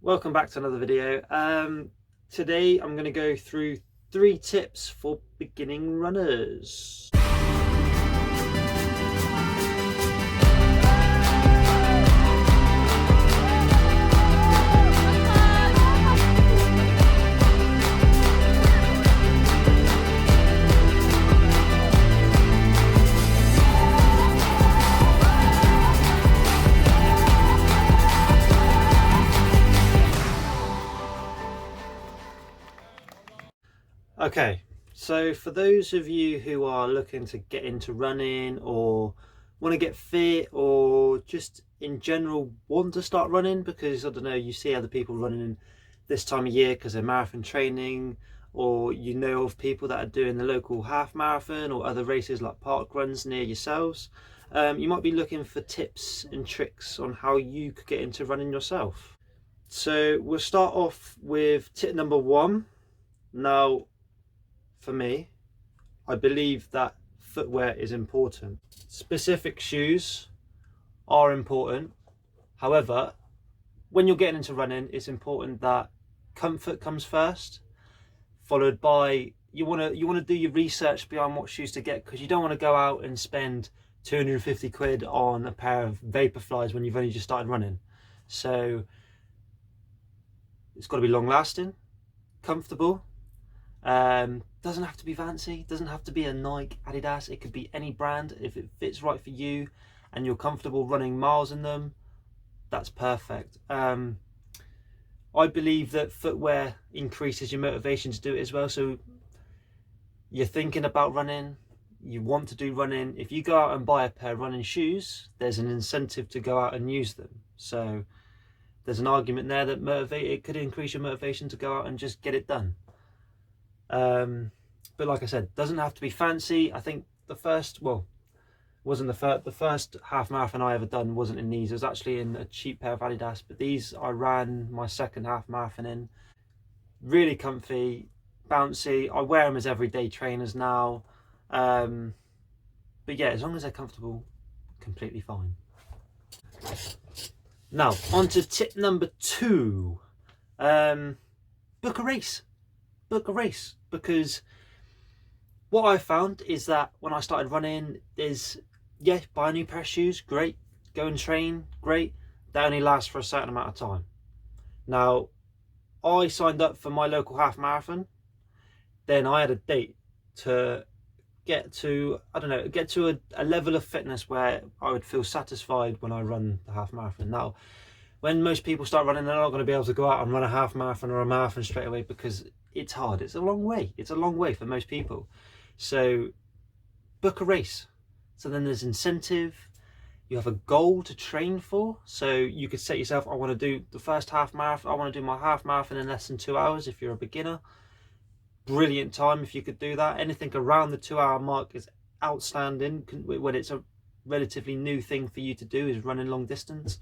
Welcome back to another video. Today I'm going to go through 3 tips for beginning runners. Okay, so for those of you who are looking to get into running or want to get fit or just in general want to start running because, I don't know, you see other people running this time of year because they're marathon training, or you know of people that are doing the local half marathon or other races like park runs near yourselves, you might be looking for tips and tricks on how you could get into running yourself. So we'll start off with tip number 1. Now, for me, I believe that footwear is important. Specific shoes are important. However, when you're getting into running, it's important that comfort comes first, followed by you want to do your research behind what shoes to get, because you don't want to go out and spend 250 quid on a pair of Vaporflies when you've only just started running. So it's got to be long lasting, comfortable. Doesn't have to be fancy, doesn't have to be a Nike, Adidas, it could be any brand. If it fits right for you and you're comfortable running miles in them, that's perfect. I believe that footwear increases your motivation to do it as well. So you're thinking about running, you want to do running, if you go out and buy a pair of running shoes, there's an incentive to go out and use them. So there's an argument there that it could increase your motivation to go out and just get it done. But like I said, doesn't have to be fancy. I think the first half marathon I ever done wasn't in these. It was actually in a cheap pair of Adidas, but these I ran my second half marathon in. Really comfy, bouncy. I wear them as everyday trainers now. But yeah, as long as they're comfortable, completely fine. Now, on to tip number 2. Book a race. Book a race, because what I found is that when I started running is, buy a new pair of shoes, great, go and train, great, they only last for a certain amount of time. Now, I signed up for my local half marathon, then I had a date to get to, a level of fitness where I would feel satisfied when I run the half marathon. Now, when most people start running, they're not going to be able to go out and run a half marathon or a marathon straight away, because it's hard. It's a long way. It's a long way for most people. So book a race. So then there's incentive. You have a goal to train for. So you could set yourself, I want to do the first half marathon. I want to do my half marathon in less than 2 hours if you're a beginner. Brilliant time if you could do that. Anything around the 2-hour mark is outstanding when it's a relatively new thing for you to do, is running long distance.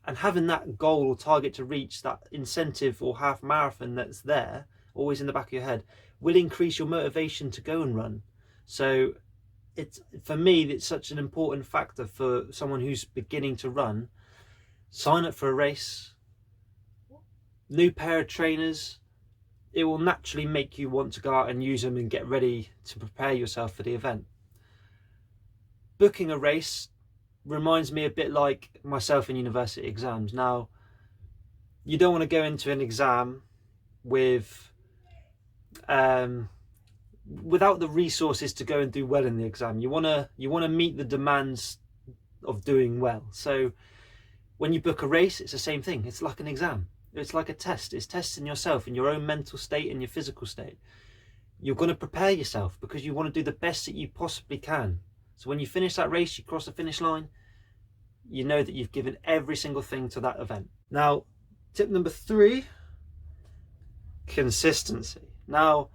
And having that goal or target to reach, that incentive or half marathon that's there, always in the back of your head, will increase your motivation to go and run. So for me, it's such an important factor for someone who's beginning to run. Sign up for a race, new pair of trainers. It will naturally make you want to go out and use them and get ready to prepare yourself for the event. Booking a race reminds me a bit like myself in university exams. Now, you don't want to go into an exam without the resources to go and do well in the exam. You want to meet the demands of doing well. So when you book a race, it's the same thing. It's like an exam. It's like a test. It's testing yourself in your own mental state and your physical state. You're going to prepare yourself because you want to do the best that you possibly can. So when you finish that race, you cross the finish line, you know that you've given every single thing to that event. Now, tip number 3, consistency. Now,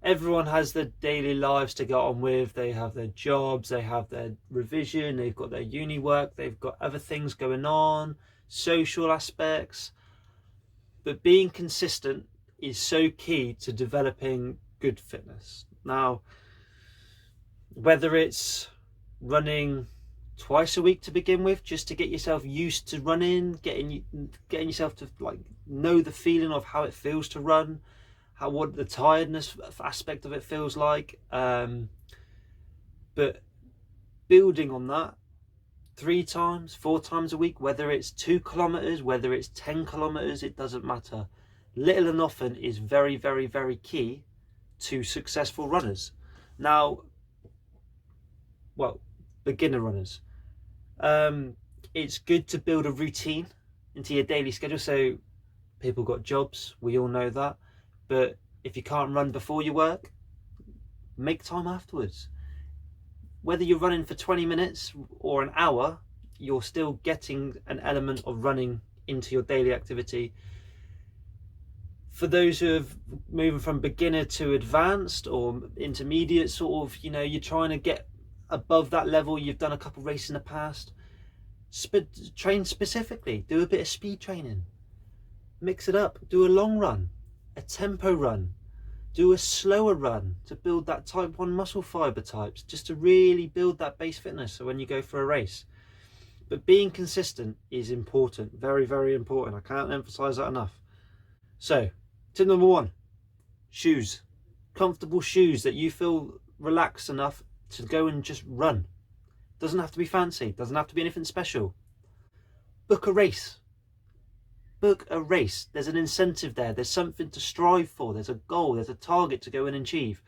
everyone has their daily lives to get on with. They have their jobs, they have their revision, they've got their uni work, they've got other things going on, social aspects. But being consistent is so key to developing good fitness. Now, whether it's running twice a week to begin with, just to get yourself used to running, getting yourself to like know the feeling of how it feels to run, what the tiredness aspect of it feels like. But building on that 3 times, 4 times a week, whether it's 2 kilometers, whether it's 10 kilometers, it doesn't matter. Little and often is very, very, very key to successful runners. Now, well, beginner runners, it's good to build a routine into your daily schedule. So people got jobs, we all know that, but if you can't run before you work, make time afterwards. Whether you're running for 20 minutes or an hour, you're still getting an element of running into your daily activity. For those who have moving from beginner to advanced or intermediate, sort of, you know, you're trying to get above that level, you've done a couple of races in the past, train specifically, do a bit of speed training, mix it up, do a long run, a tempo run, do a slower run to build that type 1 muscle fiber types, just to really build that base fitness so when you go for a race. But being consistent is important, very, very important. I can't emphasize that enough. So tip number 1, shoes. Comfortable shoes that you feel relaxed enough to go and just run. Doesn't have to be fancy, doesn't have to be anything special. Book a race. Book a race. There's an incentive there. There's something to strive for. There's a goal. There's a target to go and achieve.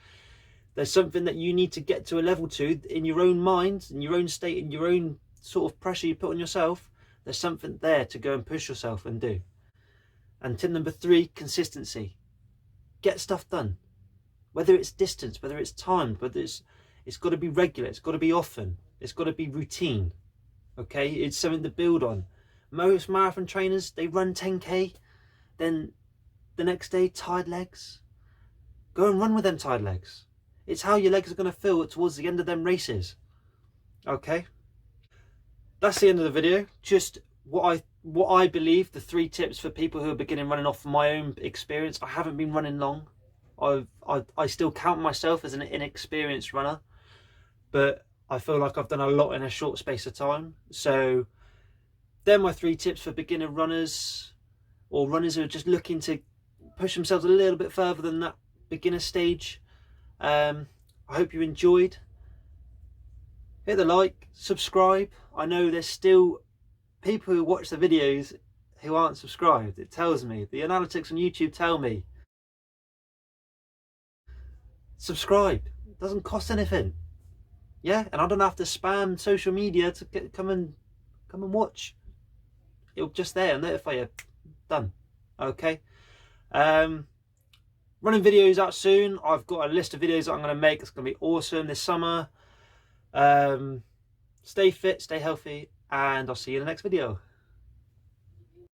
There's something that you need to get to a level to in your own mind, in your own state, in your own sort of pressure you put on yourself. There's something there to go and push yourself and do. And tip number 3, consistency. Get stuff done. Whether it's distance, whether it's time, whether it's got to be regular, it's got to be often, it's got to be routine. Okay, it's something to build on. Most marathon trainers, they run 10k, then the next day, tired legs. Go and run with them tired legs. It's how your legs are going to feel towards the end of them races. Okay, that's the end of the video. Just what I believe, the 3 tips for people who are beginning running off my own experience. I haven't been running long. I still count myself as an inexperienced runner, but I feel like I've done a lot in a short space of time. So they're my 3 tips for beginner runners, or runners who are just looking to push themselves a little bit further than that beginner stage. I hope you enjoyed. Hit the like, subscribe. I know there's still people who watch the videos who aren't subscribed. It tells me, the analytics on YouTube tell me. Subscribe. It doesn't cost anything. Yeah, and I don't have to spam social media to come and watch. It'll just there and notify you. Done. Okay. Running videos out soon. I've got a list of videos that I'm going to make. It's going to be awesome this summer. Stay fit, stay healthy, and I'll see you in the next video.